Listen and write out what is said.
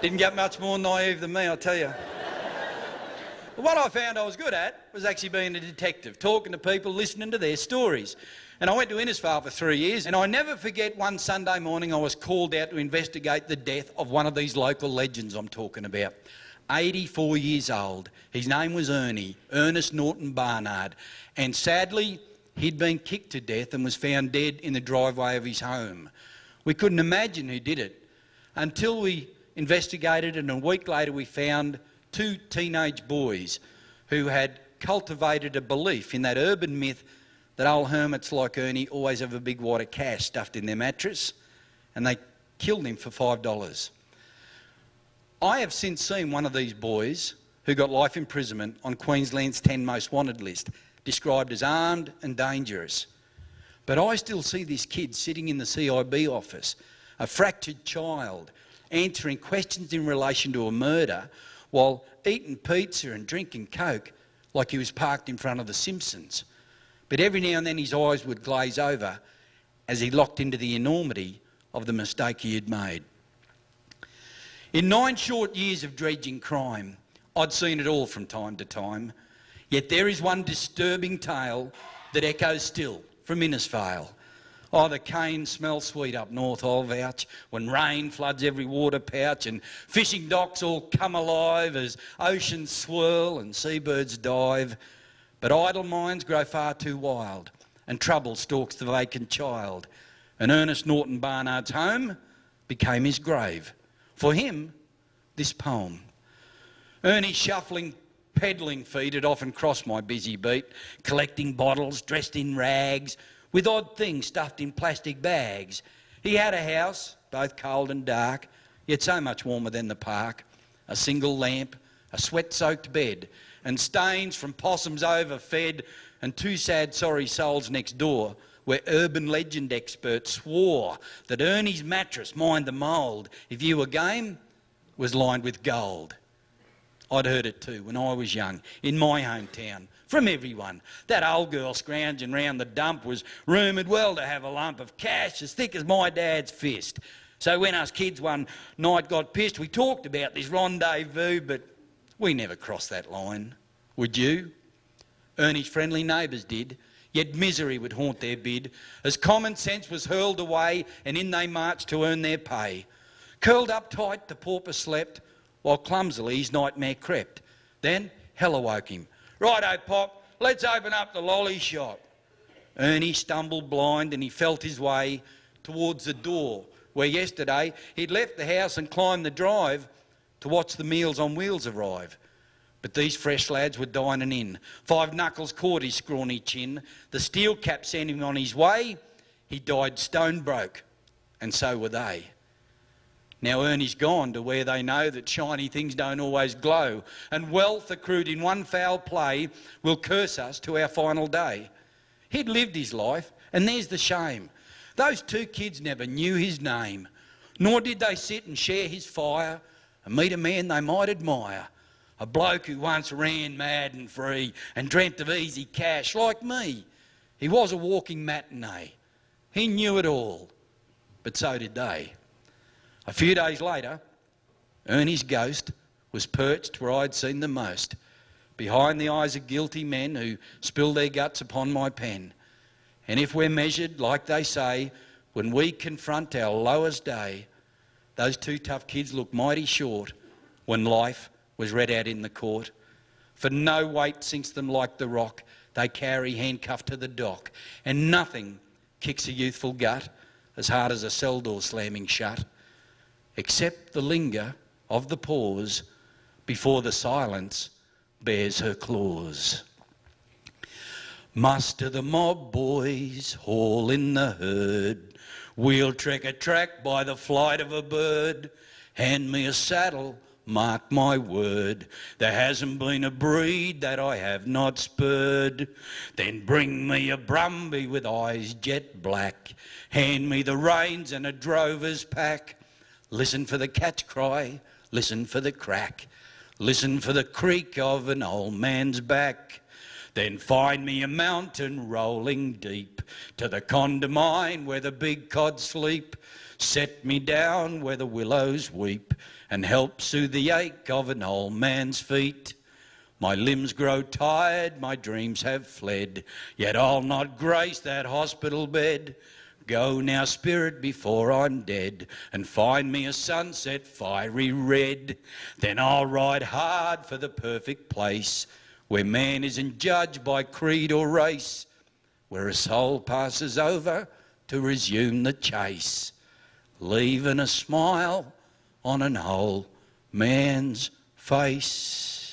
Didn't get much more naive than me, I tell you. But what I found I was good at was actually being a detective, talking to people, listening to their stories. And I went to Innisfail for 3 years, and I never forget one Sunday morning I was called out to investigate the death of one of these local legends I'm talking about. 84 years old. His name was Ernie, Ernest Norton Barnard, and sadly he'd been kicked to death and was found dead in the driveway of his home. We couldn't imagine who did it until we investigated, and a week later we found 2 teenage boys who had cultivated a belief in that urban myth that old hermits like Ernie always have a big wad of cash stuffed in their mattress, and they killed him for $5. I have since seen one of these boys who got life imprisonment on Queensland's 10 most wanted list, described as armed and dangerous. But I still see this kid sitting in the CIB office, a fractured child, answering questions in relation to a murder while eating pizza and drinking Coke like he was parked in front of The Simpsons. But every now and then his eyes would glaze over as he locked into the enormity of the mistake he had made. In 9 short years of dredging crime, I'd seen it all from time to time, yet there is one disturbing tale that echoes still from Innisfail. Oh, the cane smells sweet up north, I'll vouch, when rain floods every water pouch and fishing docks all come alive as oceans swirl and seabirds dive. But idle minds grow far too wild and trouble stalks the vacant child, and Ernest Norton Barnard's home became his grave. For him, this poem. Ernie's shuffling, peddling feet had often crossed my busy beat, collecting bottles, dressed in rags, with odd things stuffed in plastic bags. He had a house, both cold and dark, yet so much warmer than the park. A single lamp, a sweat-soaked bed, and stains from possums overfed, and 2 sad sorry souls next door, where urban legend experts swore that Ernie's mattress, mind the mould, if you were game, was lined with gold. I'd heard it too when I was young, in my hometown, from everyone. That old girl scrounging round the dump was rumoured well to have a lump of cash as thick as my dad's fist. So when us kids one night got pissed, we talked about this rendezvous, but we never crossed that line. Would you? Ernie's friendly neighbours did, yet misery would haunt their bid, as common sense was hurled away and in they marched to earn their pay. Curled up tight, the pauper slept, while clumsily his nightmare crept. Then hell awoke him. Righto, Pop, let's open up the lolly shop. Ernie stumbled blind and he felt his way towards the door where yesterday he'd left the house and climbed the drive to watch the Meals on Wheels arrive. But these fresh lads were dining in. 5 knuckles caught his scrawny chin. The steel cap sent him on his way. He died stone broke, and so were they. Now Ernie's gone to where they know that shiny things don't always glow, and wealth accrued in one foul play will curse us to our final day. He'd lived his life, and there's the shame. Those 2 kids never knew his name, nor did they sit and share his fire and meet a man they might admire. A bloke who once ran mad and free and dreamt of easy cash like me. He was a walking matinee. He knew it all, but so did they. A few days later, Ernie's ghost was perched where I'd seen the most, behind the eyes of guilty men who spilled their guts upon my pen. And if we're measured, like they say, when we confront our lowest day, those 2 tough kids look mighty short when life was read out in the court. For no weight sinks them like the rock they carry handcuffed to the dock, and nothing kicks a youthful gut as hard as a cell door slamming shut, except the linger of the pause before the silence bears her claws. Muster the mob, boys, haul in the herd. We'll trek a track by the flight of a bird. Hand me a saddle, mark my word, there hasn't been a breed that I have not spurred. Then bring me a brumby with eyes jet black. Hand me the reins and a drover's pack. Listen for the catch cry, listen for the crack, listen for the creak of an old man's back. Then find me a mountain rolling deep to the Condamine where the big cod sleep. Set me down where the willows weep and help soothe the ache of an old man's feet. My limbs grow tired, my dreams have fled, yet I'll not grace that hospital bed. Go now, spirit, before I'm dead, and find me a sunset fiery red. Then I'll ride hard for the perfect place, where man isn't judged by creed or race, where a soul passes over to resume the chase, leaving a smile on an old man's face.